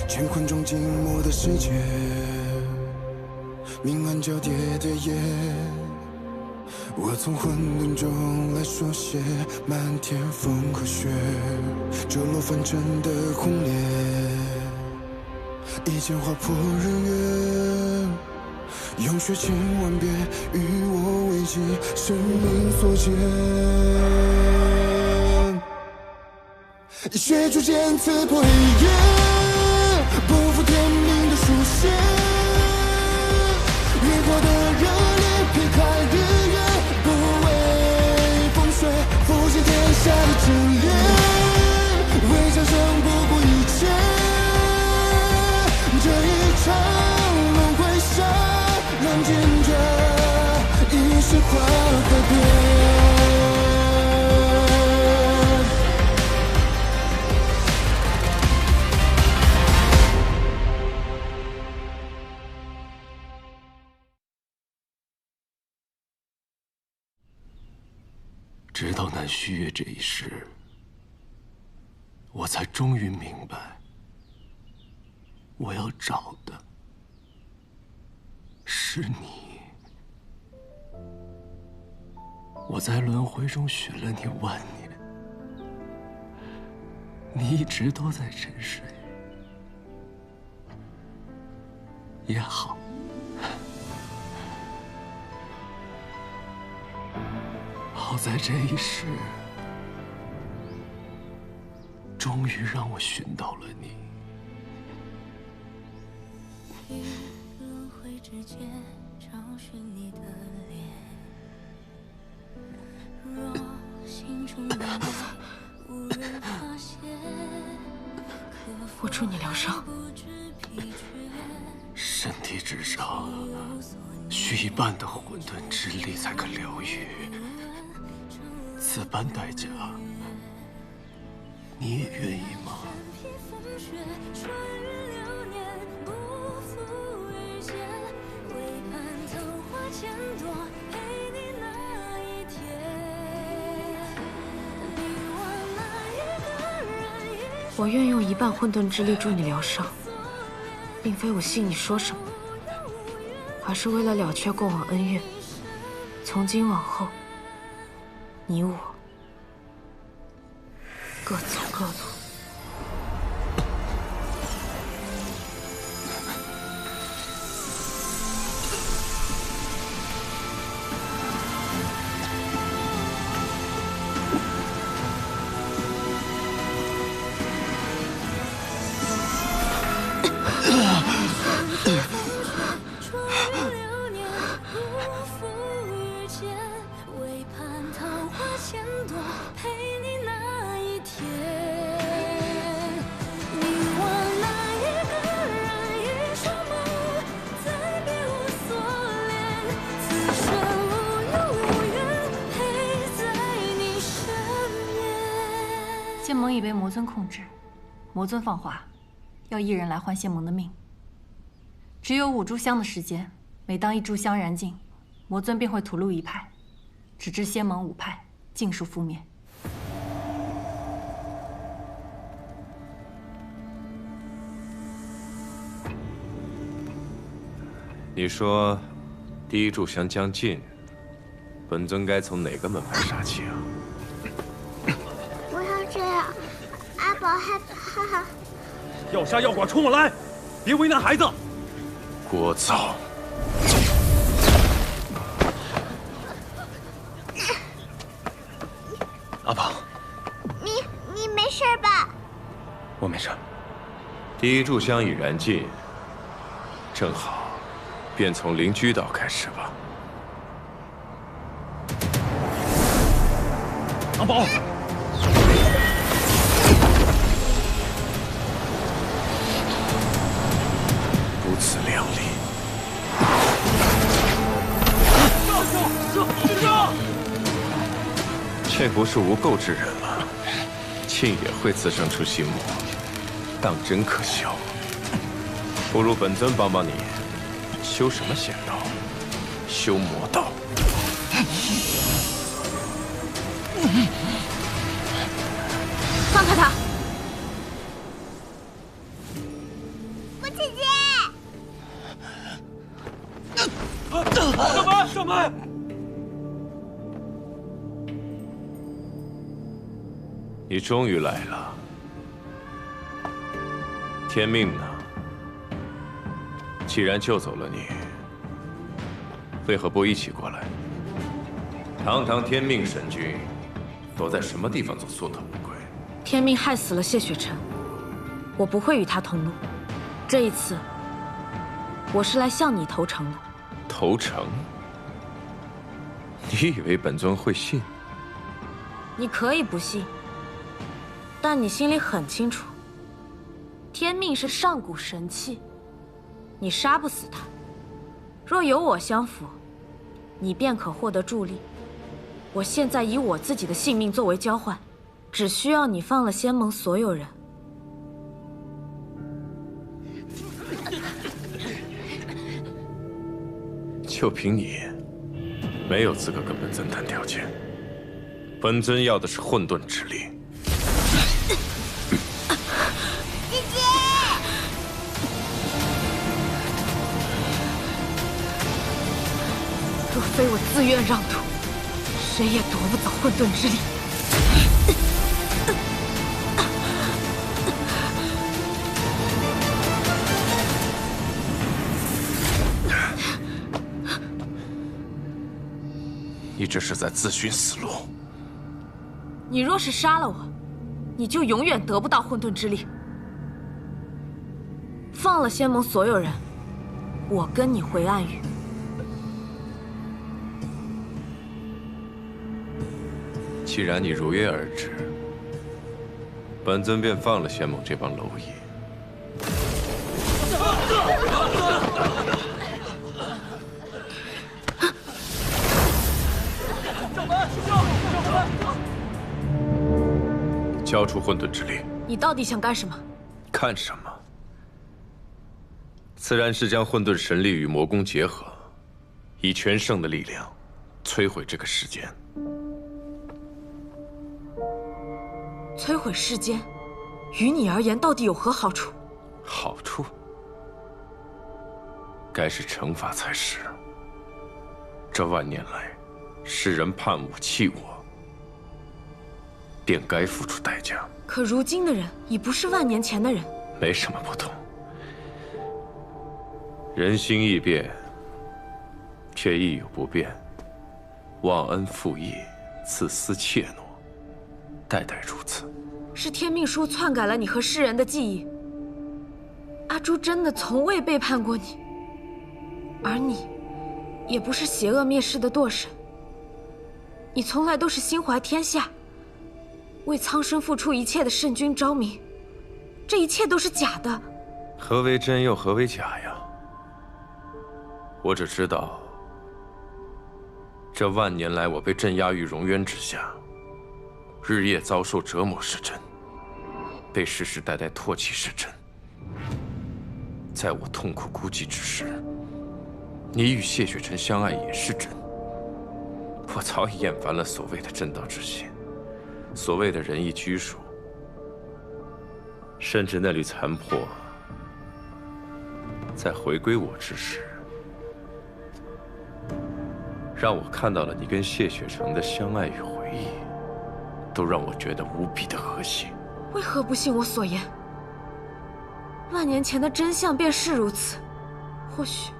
乾坤中静默的世界，明暗交叠的夜，我从混沌中来书写漫天风和雪，折落凡尘的轰烈，一剑划破日月，用血千万遍与我为己，生命所见。以血铸剑刺破黑夜，不负天命的书写，越过的热烈，撇开日月，不畏风雪，复兴天下的真烈，为战胜不顾一切，这一场轮回下，让见证一世化改变。直到南虚月这一世，我才终于明白，我要找的是你。我在轮回中寻了你万年，你一直都在沉睡。也好。 好在这一世，终于让我寻到了你。轮回之间找寻你的脸，若心中的爱无人发现，我祝你疗伤。身体之上需一半的混沌之力才可疗愈。 此般代价，你也愿意吗？我愿用一半混沌之力助你疗伤，并非我信你说什么，而是为了了却过往恩怨。从今往后。 你我各走各路。仙盟已被魔尊控制，魔尊放话，要一人来换仙盟的命。只有5炷香的时间，每当1炷香燃尽，魔尊便会吐露一派，直至仙盟5派尽数覆灭。你说，第1炷香将尽，本尊该从哪个门派杀起啊？ 不要这样，阿宝害怕。要杀要剐，冲我来！别为难孩子。聒噪！阿宝，你没事吧？我没事。第1炷香已燃尽，正好，便从灵居岛开始吧。阿宝。 如此靓丽，这不是无垢之人吗？竟也会滋生出心魔，当真可笑。不如本尊帮帮你，修什么仙道？修魔道。放开他！姐姐！上门！你终于来了。天命呢？既然救走了你，为何不一起过来？堂堂天命神君，躲在什么地方做缩头乌龟？天命害死了谢雪晨，我不会与他同路。这一次，我是来向你投诚的。投诚？你以为本尊会信？你可以不信，但你心里很清楚，天命是上古神器，你杀不死他。若有我相辅，你便可获得助力。我现在以我自己的性命作为交换，只需要你放了仙盟所有人。就凭你，没有资格跟本尊谈条件。本尊要的是混沌之力。姐姐！若非我自愿让渡，谁也夺不走混沌之力。你这是在自寻死路。你若是杀了我，你就永远得不到混沌之力。放了仙盟所有人，我跟你回暗域。既然你如约而至，本尊便放了仙盟这帮蝼蚁。交出混沌之力！你到底想干什么？干什么？自然是将混沌神力与魔功结合，以全圣的力量摧毁这个世间。摧毁世间，于你而言到底有何好处？好处？该是惩罚才是。这万年来，世人叛我弃我，便该付出代价。可如今的人已不是万年前的人，没什么不同。人心易变，却亦有不变。忘恩负义，自私怯懦，代代如此。是天命书篡改了你和世人的记忆。阿朱真的从未背叛过你，而你，也不是邪恶灭世的堕神。你从来都是心怀天下，为苍生付出一切的圣君昭明。这一切都是假的。何为真又何为假呀？我只知道，这万年来我被镇压于熔渊之下，日夜遭受折磨是真，被世世代代唾弃是真。在我痛苦孤寂之时，你与谢雪晨相爱也是真。我早已厌烦了所谓的正道之心，所谓的仁义拘束，甚至那缕残魄，在回归我之时，让我看到了你跟谢雪晨的相爱与回忆，都让我觉得无比的和谐。为何不信我所言？万年前的真相便是如此。或许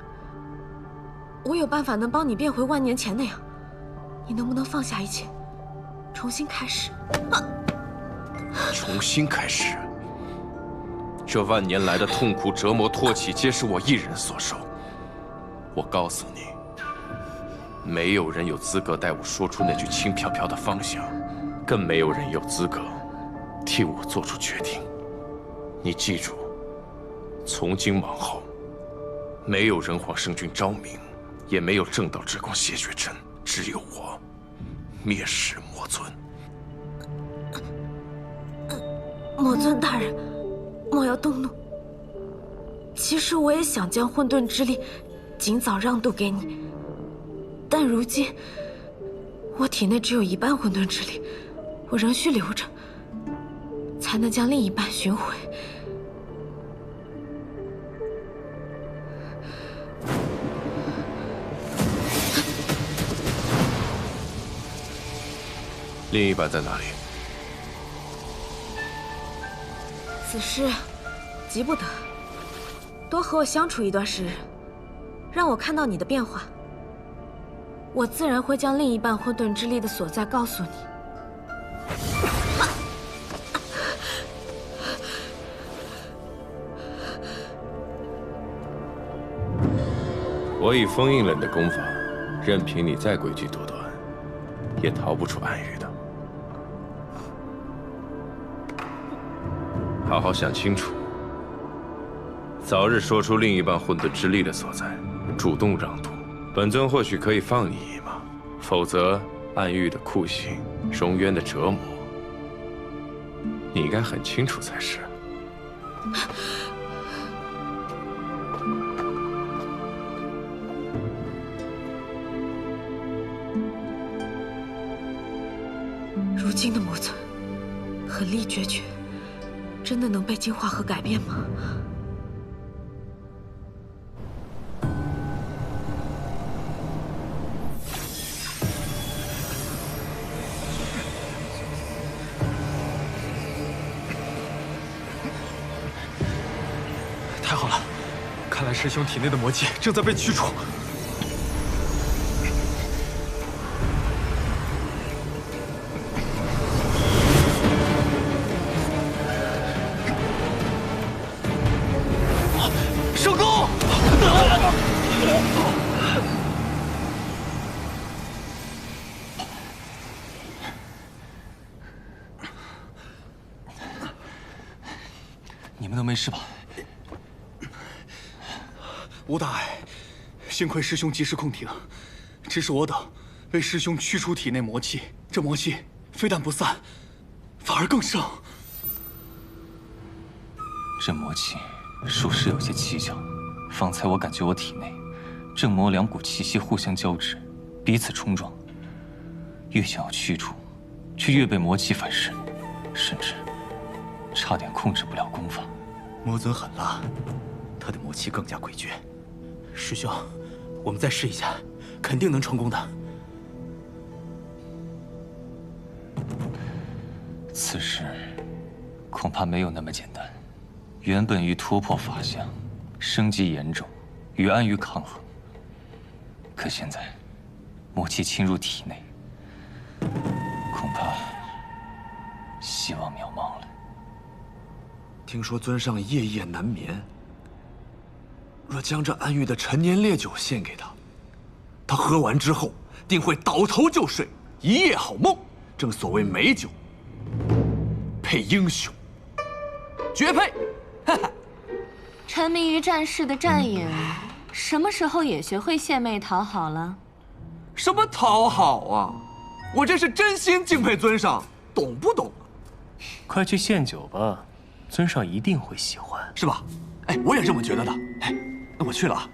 我有办法能帮你变回万年前那样。你能不能放下一切，重新开始？重新开始？这万年来的痛苦、折磨、唾弃，皆是我一人所受。我告诉你，没有人有资格带我说出那句轻飘飘的方向，更没有人有资格替我做出决定。你记住，从今往后，没有人皇圣君昭明，也没有正道之光谢雪晨，只有我，灭世魔尊。魔尊大人，莫要动怒。其实我也想将混沌之力尽早让渡给你，但如今我体内只有一半混沌之力，我仍需留着，才能将另一半寻回。另一半在哪里？此事急不得，多和我相处一段时日，让我看到你的变化，我自然会将另一半混沌之力的所在告诉你。我已封印了你的功法，任凭你再诡计多端，也逃不出暗域的。好好想清楚，早日说出另一半混沌之力的所在，主动让渡，本尊或许可以放你一马；否则，暗域的酷刑、荣渊的折磨，你应该很清楚才是。如今的魔尊，狠戾决绝，真的能被净化和改变吗？太好了，看来师兄体内的魔气正在被驱除。圣功！你们都没事吧？无大碍，幸亏师兄及时控停，只是我等为师兄驱除体内魔气，这魔气非但不散，反而更盛。这魔气属实有些蹊跷。方才我感觉我体内正魔两股气息互相交织，彼此冲撞，越想要驱除，却越被魔气反噬，甚至差点控制不了功法。魔尊狠辣，他的魔气更加诡谲。师兄，我们再试一下，肯定能成功的。此事恐怕没有那么简单。原本欲突破法相，生机严重，与暗域抗衡。可现在，魔气侵入体内，恐怕希望渺茫了。听说尊上夜夜难眠，若将这暗域的陈年烈酒献给他，他喝完之后定会倒头就睡，一夜好梦。正所谓美酒配英雄，绝配！哈哈。沉迷于战事的战影，什么时候也学会献媚讨好了？什么讨好啊！我这是真心敬佩尊上，懂不懂？快去献酒吧，尊上一定会喜欢，是吧？哎，我也这么觉得的。哎，那我去了啊。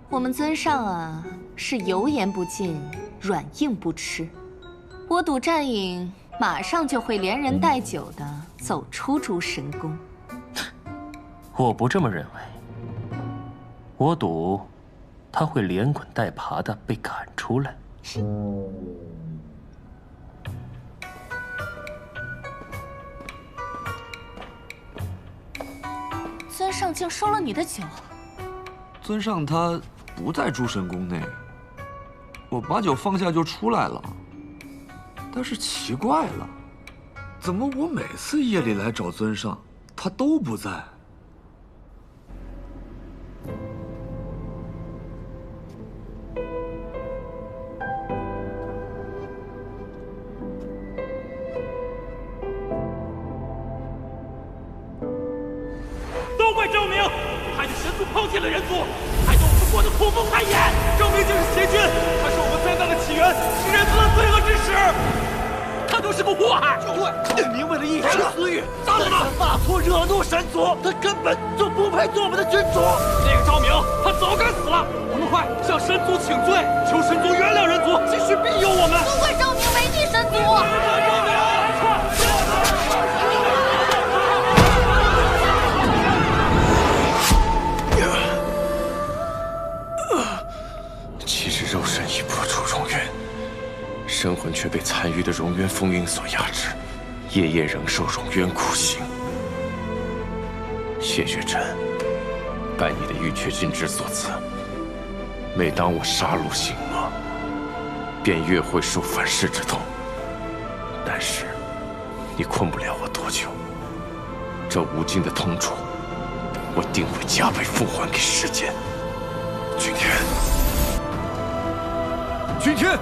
我们尊上啊，是油盐不进，软硬不吃。我赌战影马上就会连人带酒的走出诸神宫。我不这么认为，我赌他会连滚带爬的被赶出来。尊上竟收了你的酒。尊上他不在诸神宫内，我把酒放下就出来了。但是奇怪了，怎么我每次夜里来找尊上，他都不在？都怪狰鸣，害得神族抛弃了人族，害得我们过得苦不堪言。狰鸣就是邪君，他是我们灾难的起源，是人族的罪恶之始。他就是个祸害。就对，狰鸣为了一时私欲，杀了他，大错惹怒神族，他根本就不配做我们的君主。那个狰鸣，他早该死了。我们快向神族请罪，求神族原谅人族，继续庇佑我们。都怪狰鸣违逆神族。却被残余的荣渊封印所压制，夜夜仍受荣渊苦刑。谢雪晨，拜你的玉阙金枝所赐，每当我杀戮心魔，便越会受反噬之痛。但是，你困不了我多久。这无尽的痛楚，我定会加倍奉还给世间。君天，君天。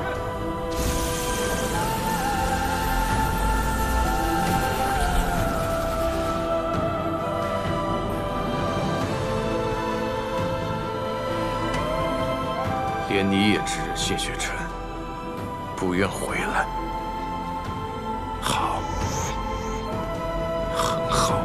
连你也知人谢雪晨不愿回来，好，很好。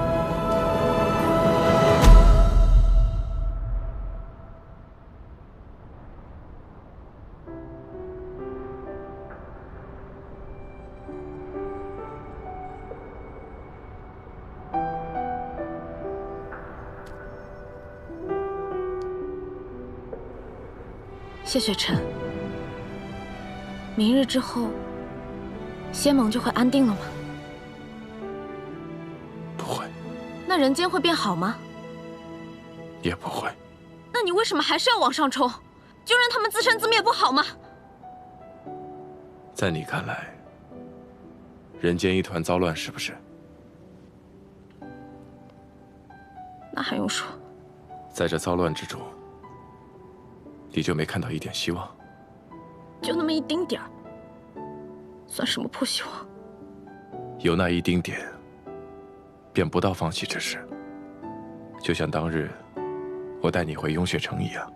谢雪晨，明日之后，仙盟就会安定了吗？不会。那人间会变好吗？也不会。那你为什么还是要往上冲？就让他们自生自灭不好吗？在你看来，人间一团糟乱，是不是？那还用说？在这糟乱之中。 你就没看到一点希望？就那么一丁点儿，算什么破希望？有那一丁点，便不到放弃之时。就像当日我带你回雍雪城一样。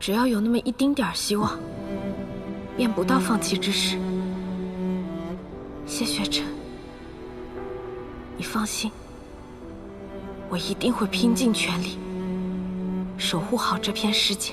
只要有那么一丁点儿希望，便不到放弃之时。谢雪晨，你放心，我一定会拼尽全力。 守护好这片世界。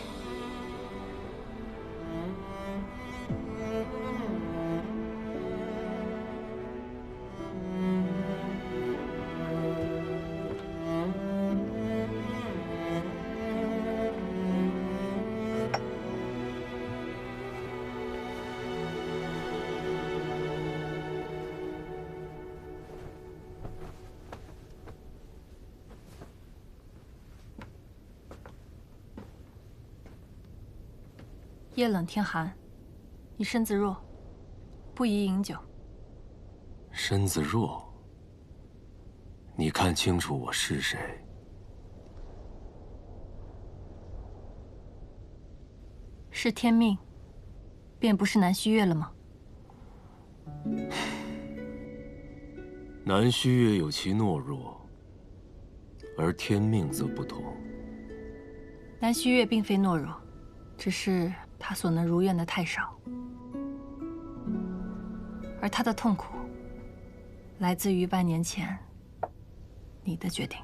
夜冷天寒，你身子弱，不宜饮酒。身子弱？你看清楚我是谁？是天命，便不是南虚月了吗？南虚月有其懦弱，而天命则不同。南虚月并非懦弱，只是。 他所能如愿的太少，而他的痛苦来自于半年前你的决定。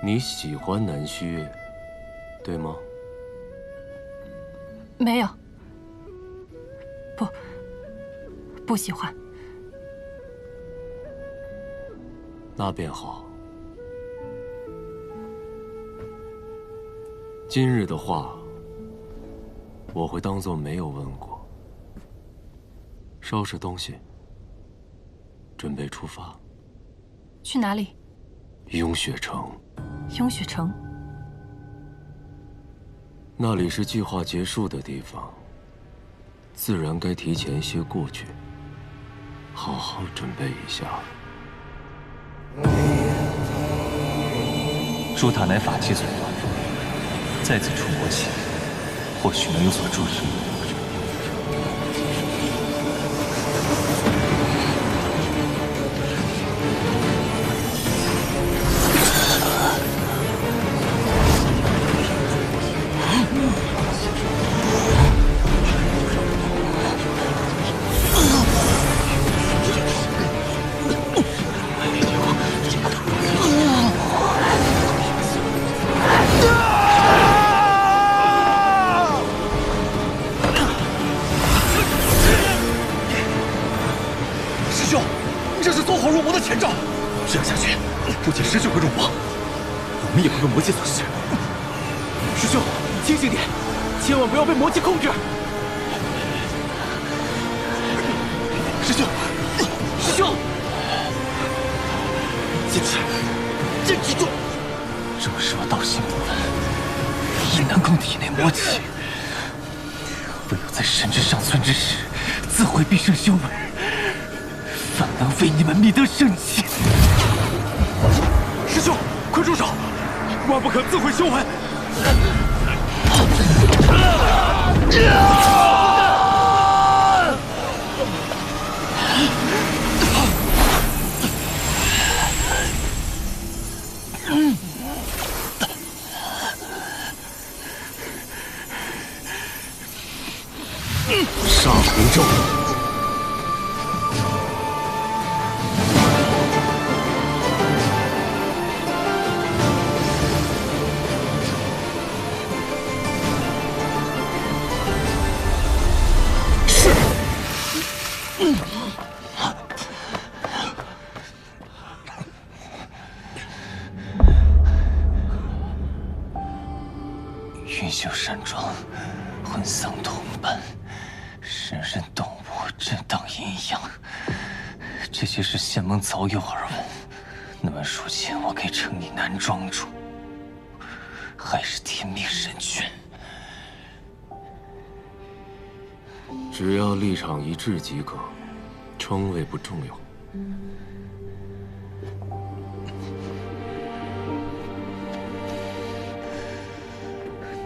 你喜欢南虚月，对吗？ 没有，不喜欢。那便好。今日的话，我会当作没有问过。收拾东西，准备出发。去哪里？雍雪城。雍雪城。 那里是计划结束的地方，自然该提前些过去，好好准备一下。朱塔乃法器所化，在此出国前，或许能有所注意。 啊！入魔的前兆。这样下去，不仅师兄会入魔，我们也会被魔气所噬。师兄，清醒点，千万不要被魔气控制。师兄，师兄，坚持，坚持住！正是我道心不稳，亦难控体内魔气，唯有在神之上存之时，自会必胜修为，方能为你们觅得生机。师兄，快住手！万不可自毁修为！杀魂咒。云秀山庄，魂丧同伴，人人懂我，震荡阴阳。这些事仙盟早有耳闻。那么如今我该称你南庄主，还是天命神君？只要立场一致即可，称谓不重要。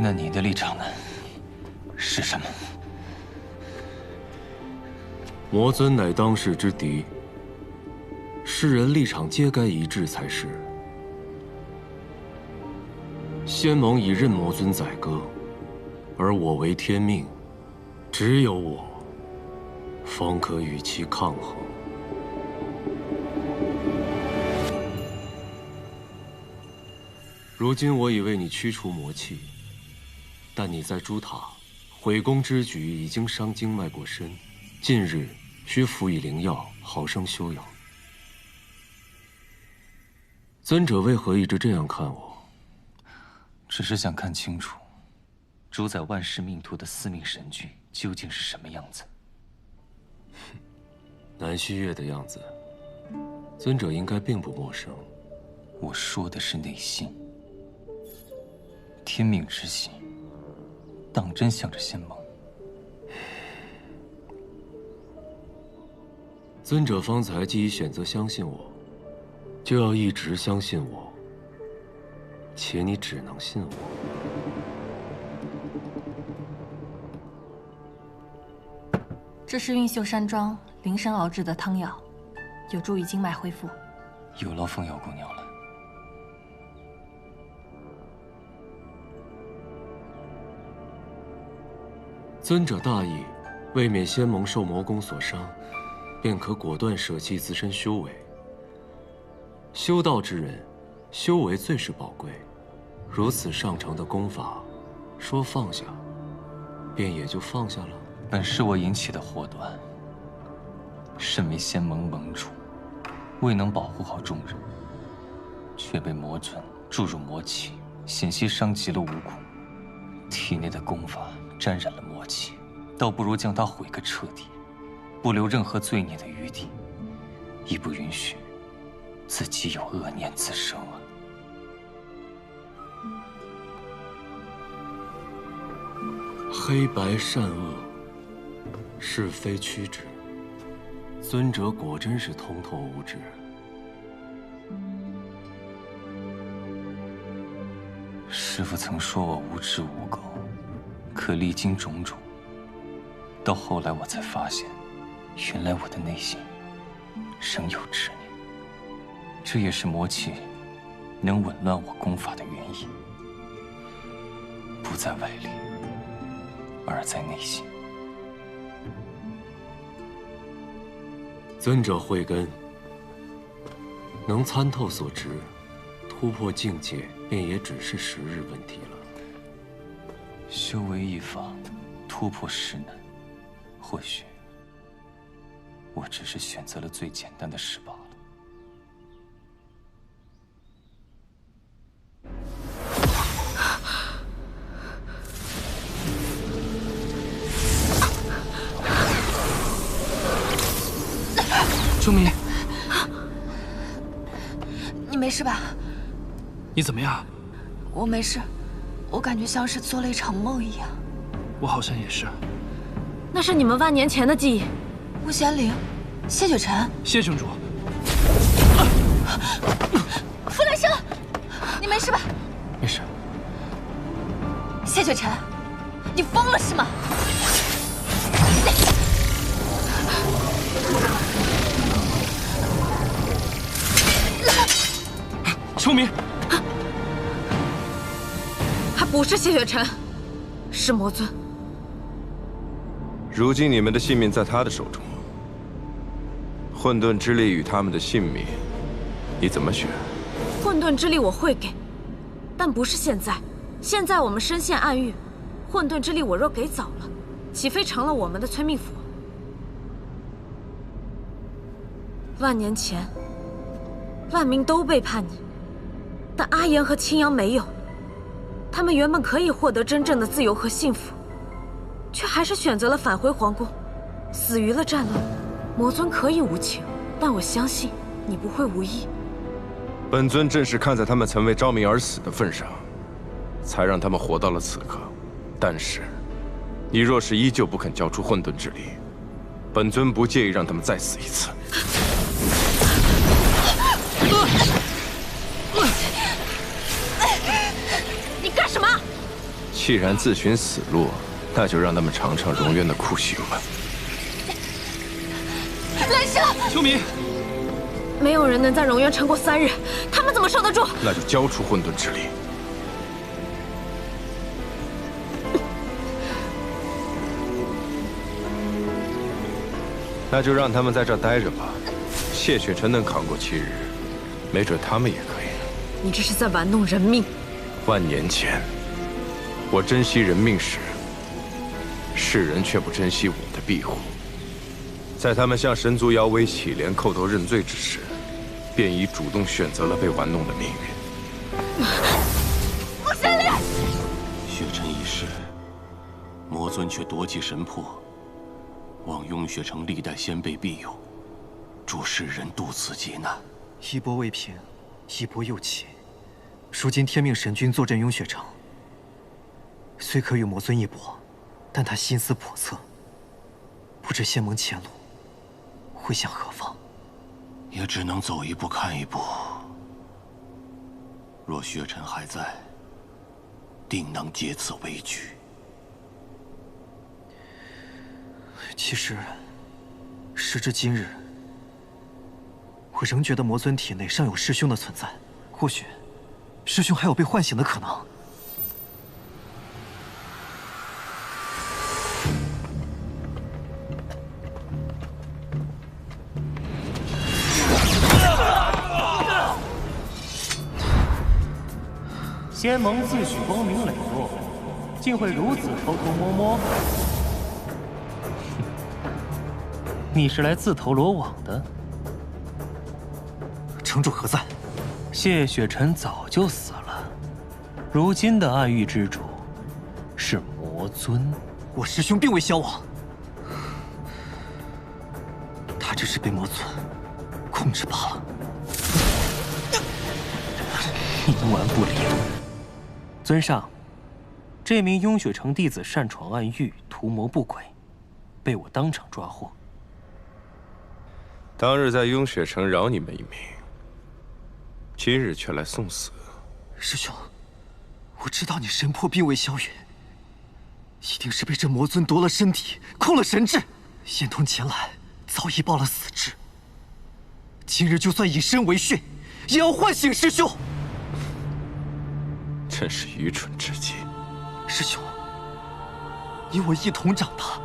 那你的立场呢？是什么？魔尊乃当世之敌，世人立场皆该一致才是。仙盟已任魔尊宰割，而我为天命，只有我方可与其抗衡。如今我已为你驱除魔气，但你在朱塔毁宫之举已经伤经脉过深，近日需服以灵药，好生休养。尊者为何一直这样看我？只是想看清楚，主宰万世命途的司命神君究竟是什么样子。南虚月的样子，尊者应该并不陌生。我说的是内心。天命之心，当真向着仙盟。尊者方才既已选择相信我，就要一直相信我，且你只能信我。这是运秀山庄灵参熬制的汤药，有助于经脉恢复。有劳凤瑶姑娘了。尊者大意，为免仙盟受魔宫所伤，便可果断舍弃自身修为。修道之人，修为最是宝贵。如此上乘的功法，说放下，便也就放下了。本是我引起的祸端。身为仙盟盟主，未能保护好众人，却被魔尊注入魔气，险些伤及了无辜。体内的功法沾染了魔气，倒不如将它毁个彻底，不留任何罪孽的余地，亦不允许自己有恶念滋生啊！黑白善恶，是非曲直，尊者果真是通透无知。师父曾说我无知无垢，可历经种种，到后来我才发现，原来我的内心仍有执念。这也是魔气能紊乱我功法的原因，不在外力，而在内心。尊者慧根，能参透所执，突破境界，便也只是时日问题了。修为一法，突破实难。或许我只是选择了最简单的事罢了。秋明，你没事吧？你怎么样？我没事，我感觉像是做了一场梦一样。我好像也是。那是你们万年前的记忆。巫贤灵，谢雪晨，谢城主。傅来生，你没事吧？没事。谢雪晨，你疯了是吗？秋明，他不是谢雪晨，是魔尊。如今你们的性命在他的手中，混沌之力与他们的性命，你怎么选？混沌之力我会给，但不是现在。现在我们身陷暗狱，混沌之力我若给早了，岂非成了我们的催命符？万年前，万民都背叛你，但阿言和青阳没有。他们原本可以获得真正的自由和幸福，却还是选择了返回皇宫，死于了战乱。魔尊可以无情，但我相信你不会无意。本尊正是看在他们曾为昭明而死的份上，才让他们活到了此刻。但是，你若是依旧不肯交出混沌之力，本尊不介意让他们再死一次。你干什么？既然自寻死路，那就让他们尝尝荣渊的酷刑吧。来生，秋明，没有人能在荣渊撑过3日，他们怎么受得住？那就交出混沌之力。那就让他们在这待着吧。谢雪晨能扛过7日，没准他们也可以。你这是在玩弄人命。万年前，我珍惜人命时，世人却不珍惜我的庇护。在他们向神族姚威乞怜叩头认罪之时，便已主动选择了被玩弄的命运。不贤灵，雪晨一事，魔尊却夺其神魄，望雍雪城历代先辈庇佑，助世人渡此劫难。一波未平，一波又起。如今天命神君坐镇雍雪城，虽可与魔尊一搏，但他心思叵测，不知仙盟前路会向何方。也只能走一步看一步。若雪晨还在，定能借此为据。其实，时至今日，我仍觉得魔尊体内尚有师兄的存在，或许师兄还有被唤醒的可能。仙盟自诩光明磊落，竟会如此偷偷摸摸？你是来自投罗网的？城主何在？谢雪晨早就死了，如今的暗域之主是魔尊。我师兄并未消亡，他只是被魔尊控制罢了。冥顽不灵。尊上，这名雍雪城弟子擅闯暗域，图谋不轨，被我当场抓获。当日在雍雪城饶你们一命，今日却来送死。师兄，我知道你神魄并未消陨，一定是被这魔尊夺了身体，控了神智。仙童前来，早已报了死志。今日就算以身为血，也要唤醒师兄。真是愚蠢至极。师兄，你我一同长大，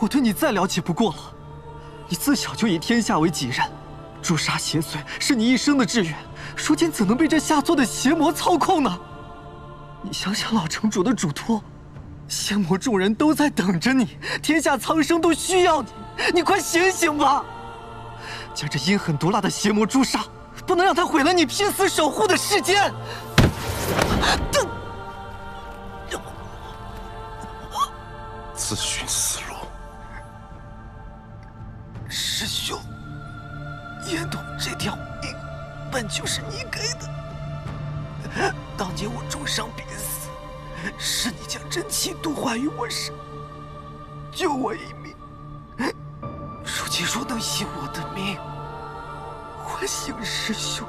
我对你再了解不过了。你自小就以天下为己任，诛杀邪祟是你一生的志愿，如今怎能被这下作的邪魔操控呢？你想想老城主的嘱托，仙魔众人都在等着你，天下苍生都需要你，你快醒醒吧！将这阴狠毒辣的邪魔诛杀，不能让他毁了你拼死守护的世间。自寻死路。师兄，叶童这条命本就是你给的，当年我重伤濒死，是你将真气度化于我身，救我一命。如今若能以我的命唤醒师兄，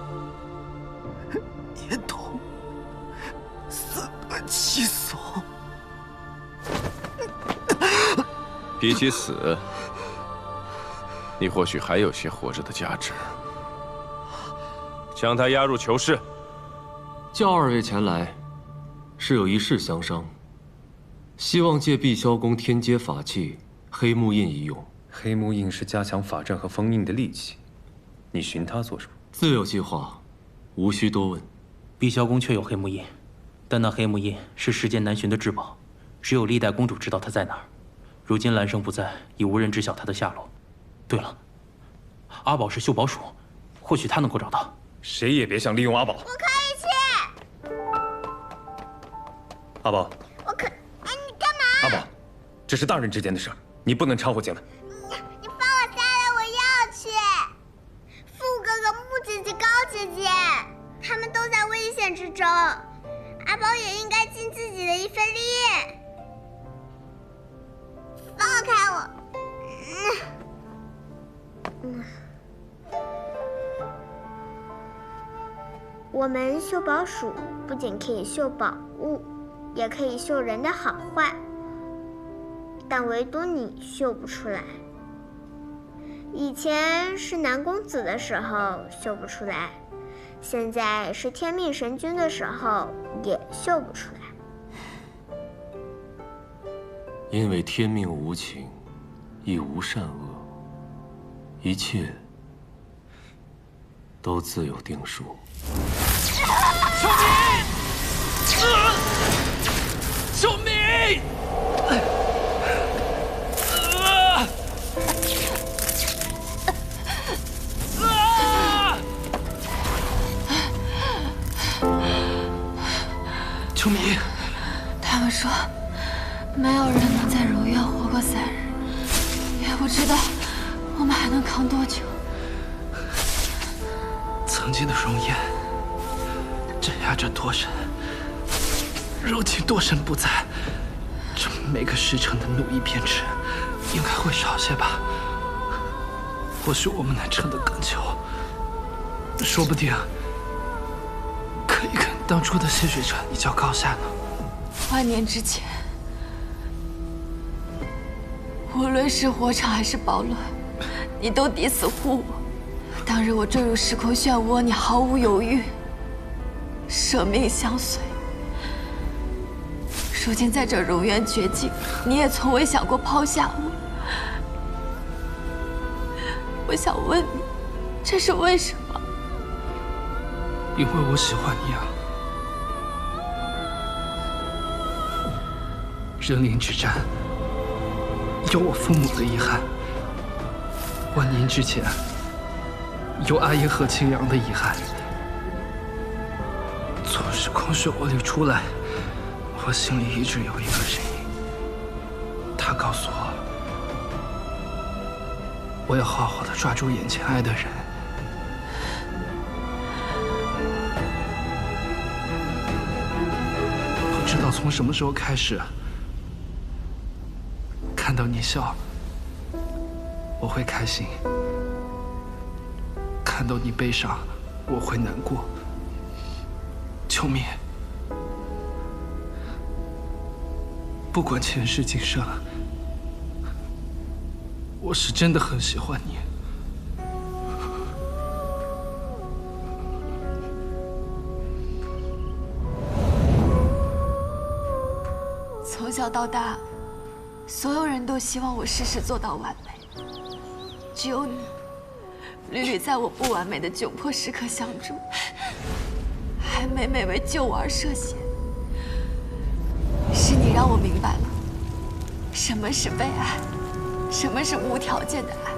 叶童死得其所。比起死，你或许还有些活着的价值。将他押入囚室。叫二位前来，是有一事相商，希望借碧霄宫天阶法器黑木印一用。黑木印是加强法阵和封印的利器，你寻它做什么？自有计划，无需多问。碧霄宫确有黑木印，但那黑木印是世间难寻的至宝，只有历代公主知道它在哪儿。如今兰生不在，已无人知晓它的下落。对了，阿宝是秀宝鼠，或许他能够找到。谁也别想利用阿宝。我可以去。阿宝，我可……哎，你干嘛？阿宝，这是大人之间的事，你不能掺和进来。你放我下来，我要去。傅哥哥、木姐姐、高姐姐，他们都在危险之中，阿宝也应该尽自己的一份力。放开我！我们秀宝鼠不仅可以秀宝物，也可以秀人的好坏，但唯独你秀不出来。以前是南公子的时候秀不出来，现在是天命神君的时候也秀不出来。因为天命无情，亦无善恶，一切都自有定数。秋明！秋明！秋明，他们说，没有人能在如愿活过3日，也不知道我们还能扛多久。曾经的容颜镇压着多神，如今多神不在，这每个时辰的努力偏执，应该会少些吧？或许我们能撑得更久，说不定可以跟当初的谢雪城一较高下呢。万年之前，无论是火场还是暴乱，你都抵死护我。当日我坠入时空漩涡，你毫无犹豫，舍命相随。如今在这荣渊绝境，你也从未想过抛下我。我想问你，这是为什么？因为我喜欢你啊！人灵之战有我父母的遗憾，万年之前有阿爷和清扬的遗憾。从时空漩涡里出来，我心里一直有一个声音，他告诉我，我要好好的抓住眼前爱的人。不知道从什么时候开始，看到你笑，我会开心；看到你悲伤，我会难过。秋明，不管前世今生，我是真的很喜欢你。从小到大，所有人都希望我事事做到完美，只有你，屡屡在我不完美的窘迫时刻相助，还每每为救我而涉险。是你让我明白了，什么是被爱，什么是无条件的爱。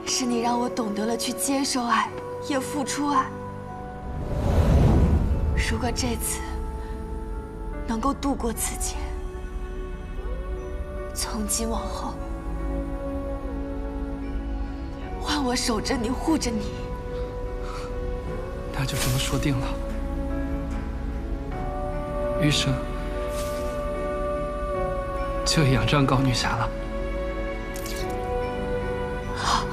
是你让我懂得了去接受爱，也付出爱。如果这次能够度过此劫，从今往后，换让我守着你，护着你。那就这么说定了。余生就仰仗高女侠了。好。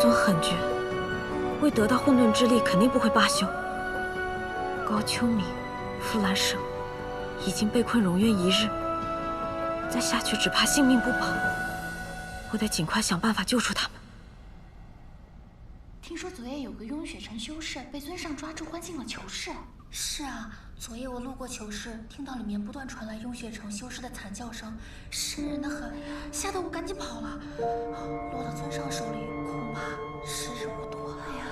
狠绝，为得到混沌之力，肯定不会罢休。高秋明、傅兰生已经被困荣渊一日，再下去只怕性命不保。我得尽快想办法救出他们。听说昨夜有个雍雪城修士被尊上抓住，关进了囚室。是啊，昨夜我路过囚室，听到里面不断传来雍雪城修士的惨叫声，渗人的很，吓得我赶紧跑了。落到尊上手里，恐怕时日无多了呀。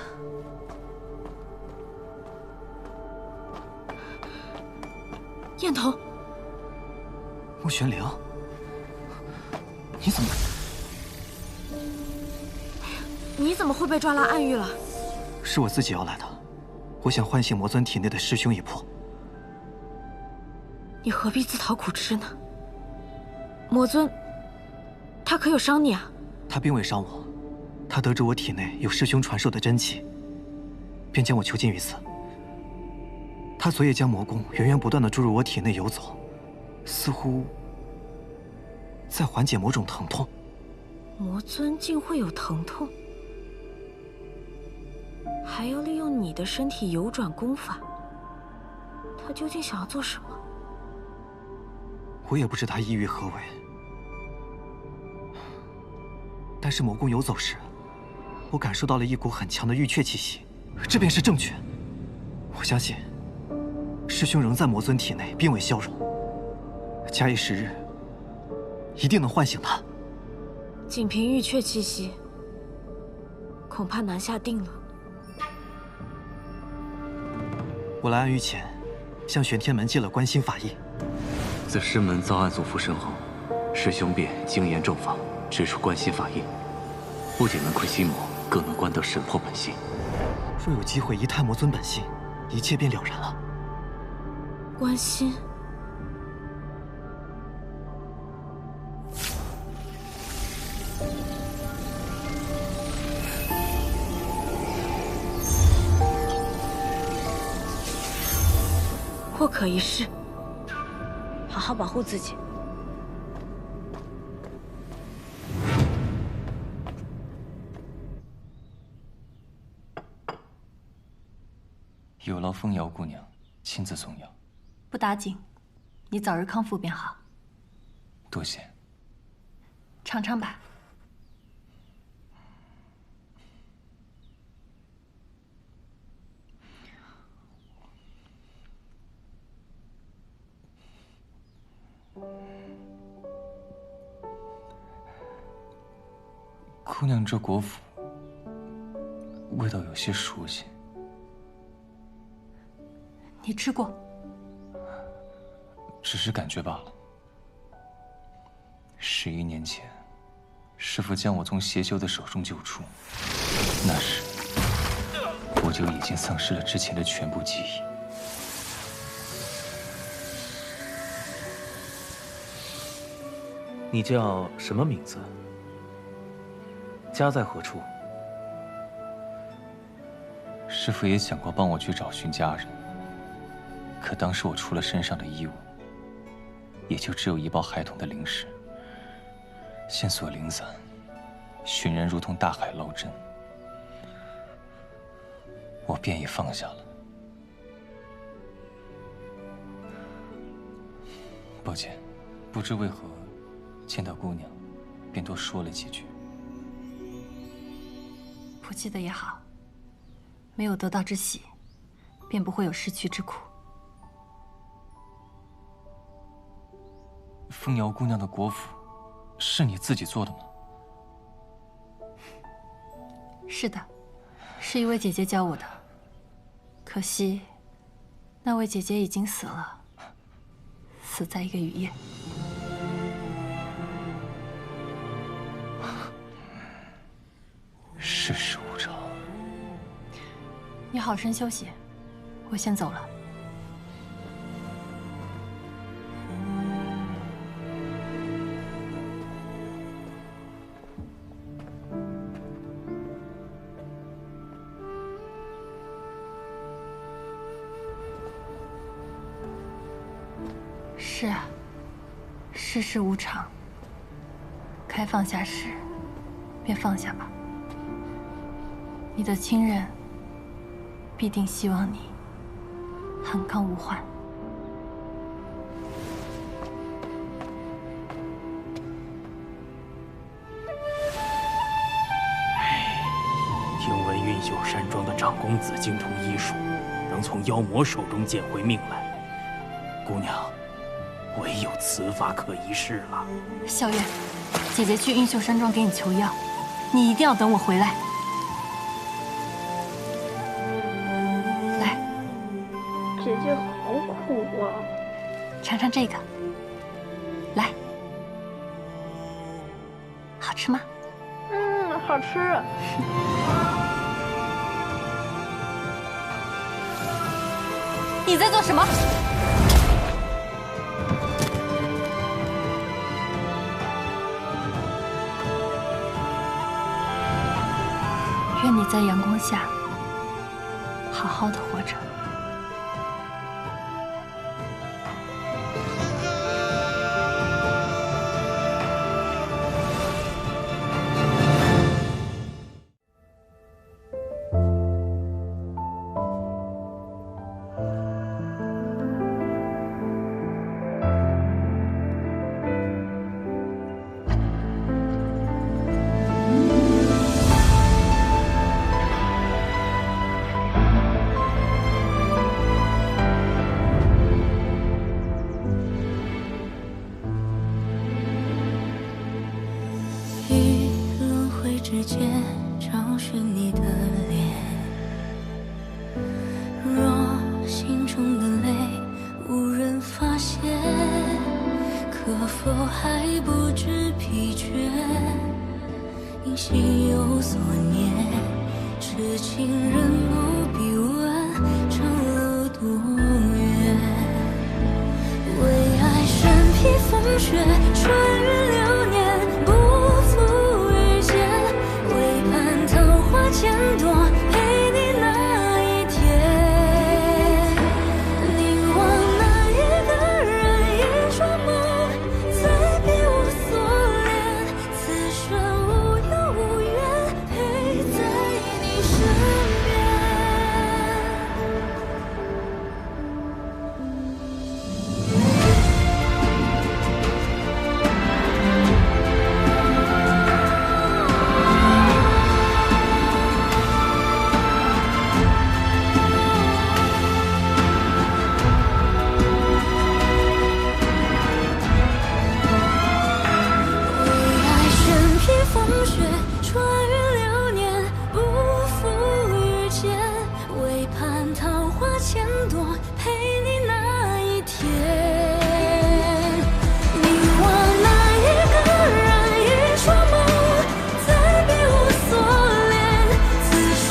燕头，穆玄灵，你怎么会被抓来暗狱了？是我自己要来的，我想唤醒魔尊体内的师兄一魄。你何必自讨苦吃呢？魔尊，他可有伤你啊？他并未伤我，他得知我体内有师兄传授的真气，便将我囚禁于此。他昨夜将魔功源源不断地注入我体内游走，似乎在缓解某种疼痛。魔尊竟会有疼痛，还要利用你的身体游转功法，他究竟想要做什么？我也不知他意欲何为，但是魔功游走时，我感受到了一股很强的玉阙气息，这便是正确。我相信，师兄仍在魔尊体内，并未消融。假以时日，一定能唤醒他。仅凭玉阙气息，恐怕难下定了。我来暗狱前，向玄天门借了观心法印。自师门遭案祖父身后，师兄便精研正法，制出观心法印，不仅能窥心魔，更能观得神魄本性。若有机会一探魔尊本性，一切便了然了。观心，或可一试。好好保护自己。有劳风瑶姑娘亲自送药。不打紧，你早日康复便好。多谢。尝尝吧。姑娘，这果脯味道有些熟悉。你吃过？只是感觉罢了。11年前，师父将我从邪修的手中救出，那时我就已经丧失了之前的全部记忆。你叫什么名字？家在何处？师父也想过帮我去找寻家人，可当时我除了身上的衣物，也就只有一包孩童的零食。线索零散，寻人如同大海捞针，我便已放下了。抱歉，不知为何见到姑娘，便多说了几句。不记得也好，没有得到之喜，便不会有失去之苦。风瑶姑娘的果脯，是你自己做的吗？是的，是一位姐姐教我的。可惜，那位姐姐已经死了，死在一个雨夜。世事无常。你好生休息，我先走了。是啊，世事无常，该放下时，便放下吧。你的亲人必定希望你安康无患。听闻运秀山庄的长公子精通医术，能从妖魔手中捡回命来。姑娘，唯有此法可一试了。萧月，姐姐去运秀山庄给你求药，你一定要等我回来。来，姐姐好苦啊！尝尝这个，来，好吃吗？好吃。你在做什么？愿你在阳光下好好的活着。之间找寻你的脸，若心中的泪无人发现，可否还不知疲倦？因心有所念，痴情人不必问长路多远。为爱身披风雪，穿越流年，不负遇见。为盼桃花千朵，陪你那一天。凝望那一个人，一场梦，再别无所恋。此生无忧无怨，陪在你身边。风雪穿越流年，不负遇见。为盼桃花千朵，陪你那一天。凝望那一个人，一场梦，再别无所恋。此生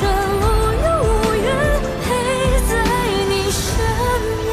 无忧无怨，陪在你身边。